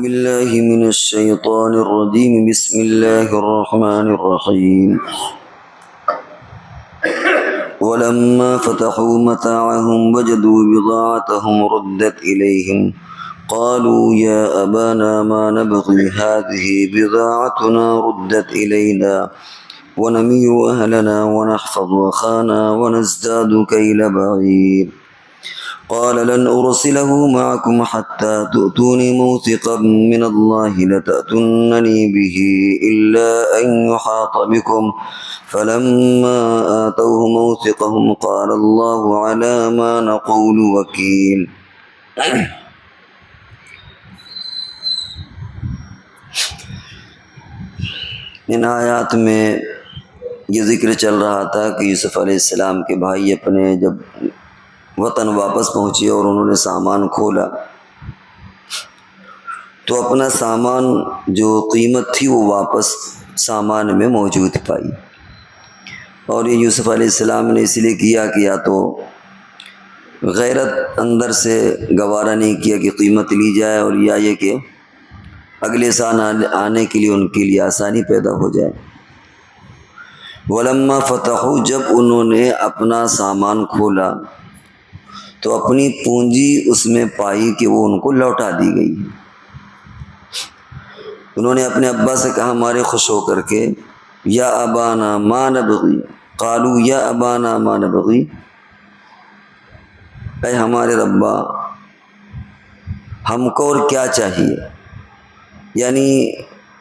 بالله من الشيطان الرجيم. بسم الله الرحمن الرحيم. ولما فتحوا متاعهم وجدوا بضاعتهم ردت إليهم قالوا يا أبانا ما نبغي هذه بضاعتنا ردت إلينا ونمير أهلنا ونحفظ أخانا ونزداد كيل بعير. قال لن أرسله معكم حتى تؤتوني موثقا من الله لتأتونني به إلا أن يحاط بكم فلما آتوه موثقهم قال الله على ما نقول وكيل. ان آیات میں یہ ذکر چل رہا تھا کہ یوسف علیہ السلام کے بھائی اپنے جب وطن واپس پہنچے اور انہوں نے سامان کھولا تو اپنا سامان جو قیمت تھی وہ واپس سامان میں موجود پائی. اور یہ یوسف علیہ السلام نے اس لیے کیا کہ یا تو غیرت اندر سے گوارا نہیں کیا کہ قیمت لی جائے، اور یا یہ کہ اگلے سال آنے کے لیے ان کے لیے آسانی پیدا ہو جائے. ولما فتحوا، جب انہوں نے اپنا سامان کھولا تو اپنی پونجی اس میں پائی کہ وہ ان کو لوٹا دی گئی. انہوں نے اپنے ابا سے کہا مارے خوش ہو کر کے، یا ابانا ما نبغی، قالوا یا ابانا ما نبغی، اے ہمارے ربا ہم کو اور کیا چاہیے. یعنی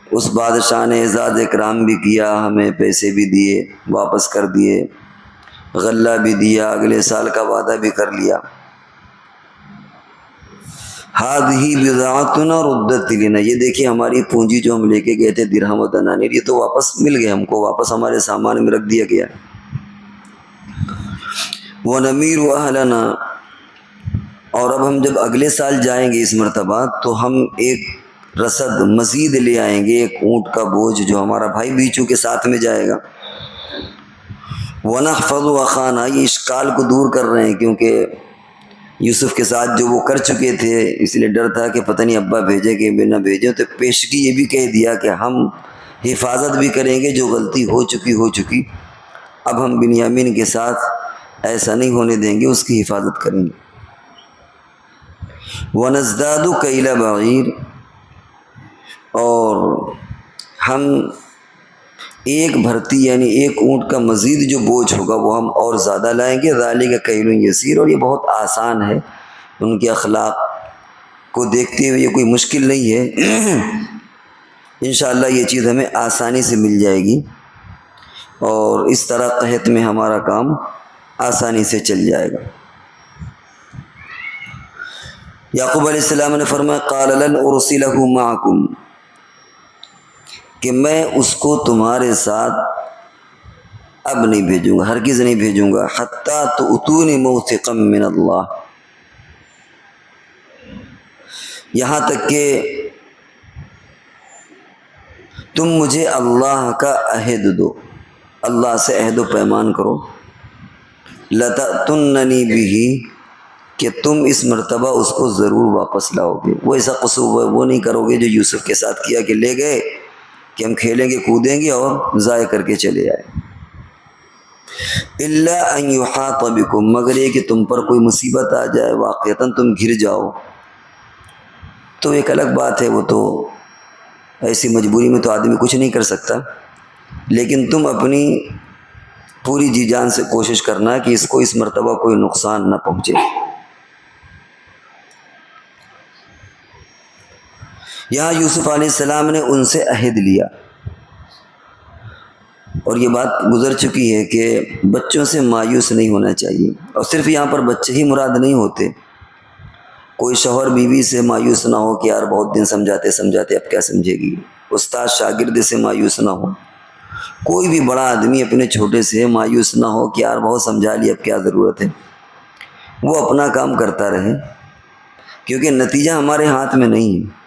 اس بادشاہ نے اعزاز اکرام بھی کیا، ہمیں پیسے بھی دیے واپس کر دیے، غلہ بھی دیا، اگلے سال کا وعدہ بھی کر لیا. ہذہ بضاعتنا ردت الینا، یہ دیکھیے ہماری پونجی جو ہم لے کے گئے تھے درہم و دنانیر، یہ تو واپس مل گئے، ہم کو واپس ہمارے سامان میں رکھ دیا گیا. ونمیر اہلنا، اور اب ہم جب اگلے سال جائیں گے اس مرتبہ تو ہم ایک رسد مزید لے آئیں گے، ایک اونٹ کا بوجھ جو ہمارا بھائی بیچو کے ساتھ میں جائے گا. ونحفظ اخانا، یہ اشکال کو دور کر رہے ہیں کیونکہ یوسف کے ساتھ جو وہ کر چکے تھے، اس لیے ڈر تھا کہ پتہ نہیں ابا بھیجے کہ نہ بھیجے، تو پیشگی یہ بھی کہہ دیا کہ ہم حفاظت بھی کریں گے، جو غلطی ہو چکی اب ہم بنیامین کے ساتھ ایسا نہیں ہونے دیں گے، اس کی حفاظت کریں گے. ونزداد کیل بعیر، اور ہم ایک بھرتی یعنی ایک اونٹ کا مزید جو بوجھ ہوگا وہ ہم اور زیادہ لائیں گے. ذالک کیل یسیر، اور یہ بہت آسان ہے، ان کے اخلاق کو دیکھتے ہوئے یہ کوئی مشکل نہیں ہے. انشاءاللہ یہ چیز ہمیں آسانی سے مل جائے گی، اور اس طرح قحط میں ہمارا کام آسانی سے چل جائے گا. یعقوب علیہ السلام نے فرمایا قال لن ارسلہ معکم، کہ میں اس کو تمہارے ساتھ اب نہیں بھیجوں گا، ہرگز نہیں بھیجوں گا. حتیٰ تؤتونی موثقا من اللہ، یہاں تک کہ تم مجھے اللہ کا عہد دو، اللہ سے عہد و پیمان کرو. لتأتوننی بہ، کہ تم اس مرتبہ اس کو ضرور واپس لاؤ گے. وہ ایسا قصور وہ نہیں کرو گے جو یوسف کے ساتھ کیا کہ لے گئے کہ ہم کھیلیں گے کودیں گے اور ضائع کر کے چلے آئے. الا ان یحاط بکم، مگر یہ کہ تم پر کوئی مصیبت آ جائے، واقعتاً تم گر جاؤ تو ایک الگ بات ہے، وہ تو ایسی مجبوری میں تو آدمی کچھ نہیں کر سکتا، لیکن تم اپنی پوری جی جان سے کوشش کرنا کہ اس کو اس مرتبہ کوئی نقصان نہ پہنچے. یہاں یوسف علیہ السلام نے ان سے عہد لیا، اور یہ بات گزر چکی ہے کہ بچوں سے مایوس نہیں ہونا چاہیے. اور صرف یہاں پر بچے ہی مراد نہیں ہوتے، کوئی شوہر بیوی سے مایوس نہ ہو کہ یار بہت دن سمجھاتے اب کیا سمجھے گی. استاد شاگرد سے مایوس نہ ہو، کوئی بھی بڑا آدمی اپنے چھوٹے سے مایوس نہ ہو کہ یار بہت سمجھا لیا اب کیا ضرورت ہے. وہ اپنا کام کرتا رہے، کیونکہ نتیجہ ہمارے ہاتھ میں نہیں ہے.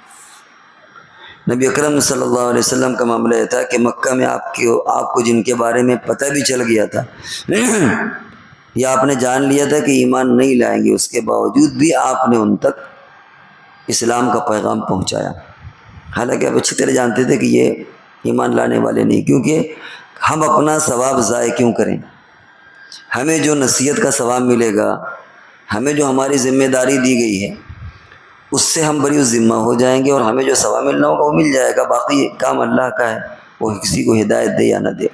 نبی اکرم صلی اللہ علیہ وسلم کا معاملہ یہ تھا کہ مکہ میں آپ کو جن کے بارے میں پتہ بھی چل گیا تھا یا آپ نے جان لیا تھا کہ ایمان نہیں لائیں گے، اس کے باوجود بھی آپ نے ان تک اسلام کا پیغام پہنچایا. حالانکہ آپ اچھی طرح جانتے تھے کہ یہ ایمان لانے والے نہیں، کیونکہ ہم اپنا ثواب ضائع کیوں کریں؟ ہمیں جو نصیحت کا ثواب ملے گا، ہمیں جو ہماری ذمہ داری دی گئی ہے، اس سے ہم بری ذمہ ہو جائیں گے، اور ہمیں جو ثواب ملنا ہوگا وہ مل جائے گا، باقی کام اللہ کا ہے، وہ کسی کو ہدایت دے یا نہ دے۔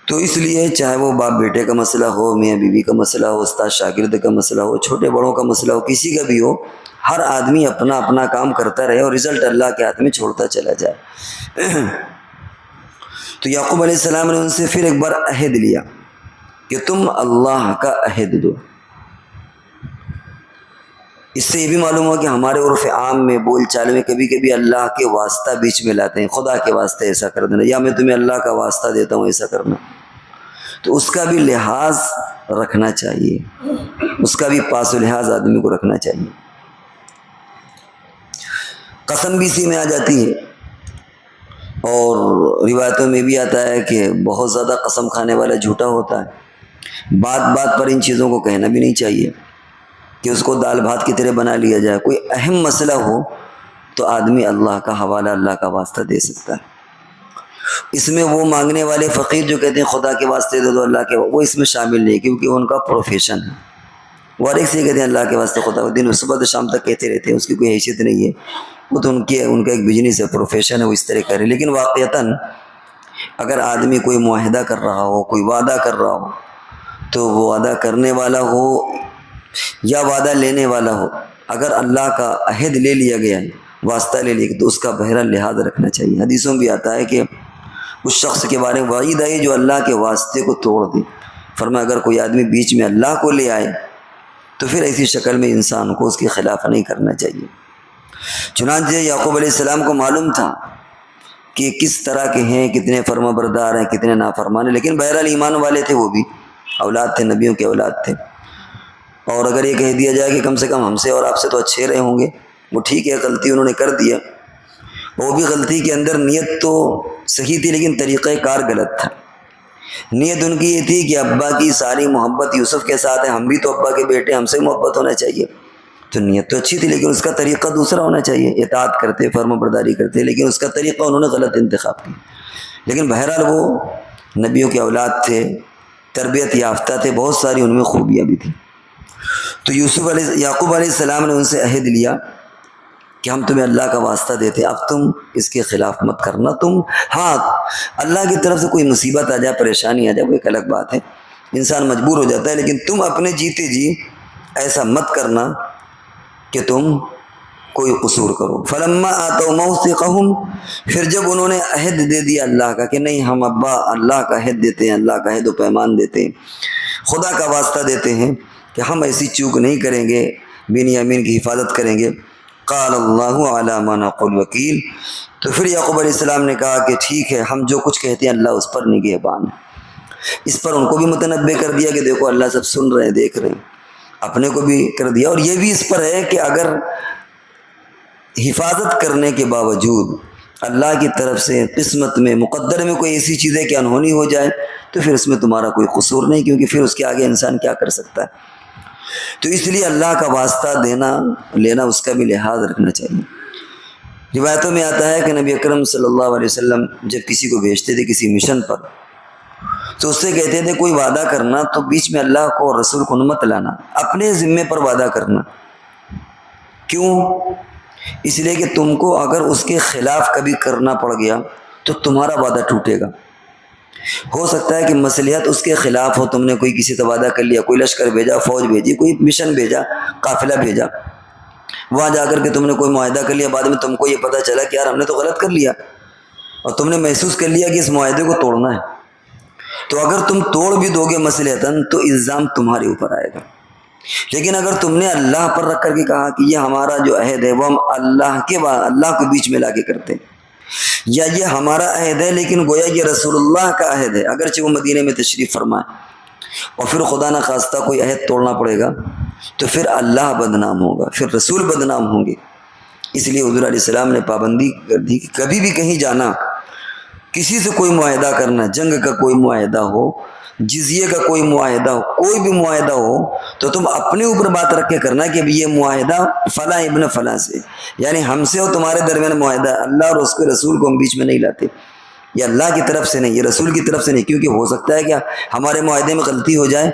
تو اس لیے چاہے وہ باپ بیٹے کا مسئلہ ہو، میاں بیوی کا مسئلہ ہو، استاد شاگرد کا مسئلہ ہو، چھوٹے بڑوں کا مسئلہ ہو، کسی کا بھی ہو، ہر آدمی اپنا اپنا کام کرتا رہے اور رزلٹ اللہ کے ہاتھ میں چھوڑتا چلا جائے۔ تو یعقوب علیہ السلام نے ان سے پھر ایک بار عہد لیا کہ تم اللہ کا عہد دو۔ اس سے یہ بھی معلوم ہوا کہ ہمارے عرف عام میں، بول چال میں کبھی کبھی اللہ کے واسطہ بیچ میں لاتے ہیں، خدا کے واسطے ایسا کر دینا، یا میں تمہیں اللہ کا واسطہ دیتا ہوں ایسا کرنا، تو اس کا بھی لحاظ رکھنا چاہیے، اس کا بھی پاس و لحاظ آدمی کو رکھنا چاہیے۔ قسم بھی اسی میں آ جاتی ہے، اور روایتوں میں بھی آتا ہے کہ بہت زیادہ قسم کھانے والا جھوٹا ہوتا ہے۔ بات بات پر ان چیزوں کو کہنا بھی نہیں چاہیے کہ اس کو دال بھات کی طرح بنا لیا جائے۔ کوئی اہم مسئلہ ہو تو آدمی اللہ کا حوالہ، اللہ کا واسطہ دے سکتا ہے۔ اس میں وہ مانگنے والے فقیر جو کہتے ہیں خدا کے واسطے دے دو، اللہ کے، وہ اس میں شامل نہیں، کیونکہ ان کا پروفیشن ہے۔ وہ ہر ایک سے کہتے ہیں اللہ کے واسطے خدا، دن صبح سے شام تک کہتے رہتے ہیں، اس کی کوئی حیثیت نہیں ہے، وہ تو ان کا ایک بزنس ہے، پروفیشن ہے، وہ اس طرح کر رہے ہیں۔ لیکن واقعتاً اگر آدمی کوئی معاہدہ کر رہا ہو، کوئی وعدہ کر رہا ہو، تو وہ وعدہ کرنے والا ہو یا وعدہ لینے والا ہو، اگر اللہ کا عہد لے لیا گیا ہے، واسطہ لے لیا گیا، تو اس کا بہرحال لحاظ رکھنا چاہیے۔ حدیثوں میں بھی آتا ہے کہ اس شخص کے بارے میں وعید آئی جو اللہ کے واسطے کو توڑ دے۔ فرمایا اگر کوئی آدمی بیچ میں اللہ کو لے آئے تو پھر ایسی شکل میں انسان کو اس کے خلاف نہیں کرنا چاہیے۔ چنانچہ یعقوب علیہ السلام کو معلوم تھا کہ کس طرح کے ہیں، کتنے فرما بردار ہیں، کتنے نافرمان ہیں، لیکن بہرحال ایمان والے تھے، وہ بھی اولاد تھے، نبیوں کے اولاد تھے۔ اور اگر یہ کہہ دیا جائے کہ کم سے کم ہم سے اور آپ سے تو اچھے رہے ہوں گے، وہ ٹھیک ہے، غلطی انہوں نے کر دیا، وہ بھی غلطی کے اندر نیت تو صحیح تھی لیکن طریقہ کار غلط تھا۔ نیت ان کی یہ تھی کہ ابا کی ساری محبت یوسف کے ساتھ ہے، ہم بھی تو ابا کے بیٹے، ہم سے محبت ہونا چاہیے، تو نیت تو اچھی تھی لیکن اس کا طریقہ دوسرا ہونا چاہیے، اطاعت کرتے، فرما برداری کرتے، لیکن اس کا طریقہ انہوں نے غلط انتخاب کیا۔ لیکن بہرحال وہ نبیوں کے اولاد تھے، تربیت یافتہ تھے، بہت ساری ان میں خوبیاں بھی تھیں۔ تو یعقوب علیہ السلام نے ان سے عہد لیا کہ ہم تمہیں اللہ کا واسطہ دیتے، اب تم اس کے خلاف مت کرنا، تم ہاں اللہ کی طرف سے کوئی مصیبت آ جائے، پریشانی آ جائے، وہ ایک الگ بات ہے، انسان مجبور ہو جاتا ہے، لیکن تم اپنے جیتے جی ایسا مت کرنا کہ تم کوئی قصور کرو۔ فلما آتوا موثقہم، پھر جب انہوں نے عہد دے دیا اللہ کا کہ نہیں ہم ابا اللہ کا عہد دیتے ہیں، اللہ کا عہد و پیمان دیتے ہیں، خدا کا واسطہ دیتے ہیں کہ ہم ایسی چوک نہیں کریں گے، بنیامین کی حفاظت کریں گے، قال اللہ علی ما نقول وکیل، تو پھر یعقوب علیہ السلام نے کہا کہ ٹھیک ہے، ہم جو کچھ کہتے ہیں اللہ اس پر نگہبان ہے۔ اس پر ان کو بھی متنبع کر دیا کہ دیکھو اللہ سب سن رہے ہیں، دیکھ رہے ہیں، اپنے کو بھی کر دیا، اور یہ بھی اس پر ہے کہ اگر حفاظت کرنے کے باوجود اللہ کی طرف سے قسمت میں، مقدر میں کوئی ایسی چیز ہے کہ انہونی ہو جائے، تو پھر اس میں تمہارا کوئی قصور نہیں، کیونکہ پھر اس کے آگے انسان کیا کر سکتا ہے۔ تو اس لیے اللہ کا واسطہ دینا لینا، اس کا بھی لحاظ رکھنا چاہیے۔ روایتوں میں آتا ہے کہ نبی اکرم صلی اللہ علیہ وسلم جب کسی کو بھیجتے تھے کسی مشن پر، تو اس سے کہتے تھے کوئی وعدہ کرنا تو بیچ میں اللہ کو اور رسول کو مت لانا، اپنے ذمے پر وعدہ کرنا۔ کیوں؟ اس لیے کہ تم کو اگر اس کے خلاف کبھی کرنا پڑ گیا تو تمہارا وعدہ ٹوٹے گا۔ ہو سکتا ہے کہ مصلحت اس کے خلاف ہو، تم نے کوئی کسی سے وعدہ کر لیا، کوئی لشکر بھیجا، فوج بھیجی، کوئی مشن بھیجا، قافلہ بھیجا، وہاں جا کر کے تم نے کوئی معاہدہ کر لیا، بعد میں تم کو یہ پتہ چلا کہ یار ہم نے تو غلط کر لیا، اور تم نے محسوس کر لیا کہ اس معاہدے کو توڑنا ہے، تو اگر تم توڑ بھی دو گے مصلحتاً تو الزام تمہارے اوپر آئے گا۔ لیکن اگر تم نے اللہ پر رکھ کر کے کہا کہ یہ ہمارا جو عہد ہے وہ ہم اللہ کو بیچ میں لا کے کرتے ہیں، یا یہ ہمارا عہد ہے لیکن گویا یہ رسول اللہ کا عہد ہے، اگرچہ وہ مدینے میں تشریف فرمائے، اور پھر خدا نہ خواستہ کوئی عہد توڑنا پڑے گا، تو پھر اللہ بدنام ہوگا، پھر رسول بدنام ہوں گے۔ اس لیے حضور علیہ السلام نے پابندی کر دی کہ کبھی بھی کہیں جانا کسی سے کوئی معاہدہ کرنا، جنگ کا کوئی معاہدہ ہو، جزیے کا کوئی معاہدہ ہو، کوئی بھی معاہدہ ہو تو تم اپنے اوپر بات رکھ کے کرنا کہ یہ معاہدہ فلاں ابن فلاں سے، یعنی ہم سے اور تمہارے درمیان معاہدہ، اللہ اور اس کے رسول کو ہم بیچ میں نہیں لاتے، یہ اللہ کی طرف سے نہیں، یہ رسول کی طرف سے نہیں، کیونکہ ہو سکتا ہے کہ ہمارے معاہدے میں غلطی ہو جائے،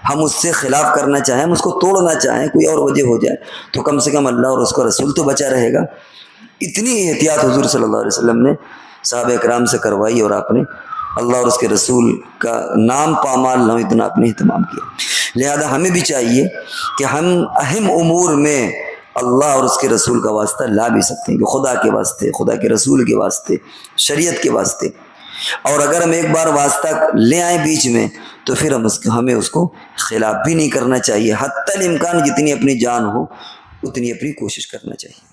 ہم اس سے خلاف کرنا چاہیں، ہم اس کو توڑنا چاہیں، کوئی اور وجہ ہو جائے تو کم سے کم اللہ اور اس کا رسول تو بچا رہے گا۔ اتنی احتیاط حضور صلی اللہ علیہ وسلم نے صحابہ کرام سے کروائی، اور آپ نے اللہ اور اس کے رسول کا نام پامال نہ ہو اتنا آپ نے اہتمام کیا۔ لہذا ہمیں بھی چاہیے کہ ہم اہم امور میں اللہ اور اس کے رسول کا واسطہ لا بھی سکتے ہیں، کہ خدا کے واسطے، خدا کے رسول کے واسطے، شریعت کے واسطے، اور اگر ہم ایک بار واسطہ لے آئیں بیچ میں تو پھر ہمیں اس کو خلاف بھی نہیں کرنا چاہیے، حتی الامکان جتنی اپنی جان ہو اتنی اپنی کوشش کرنا چاہیے۔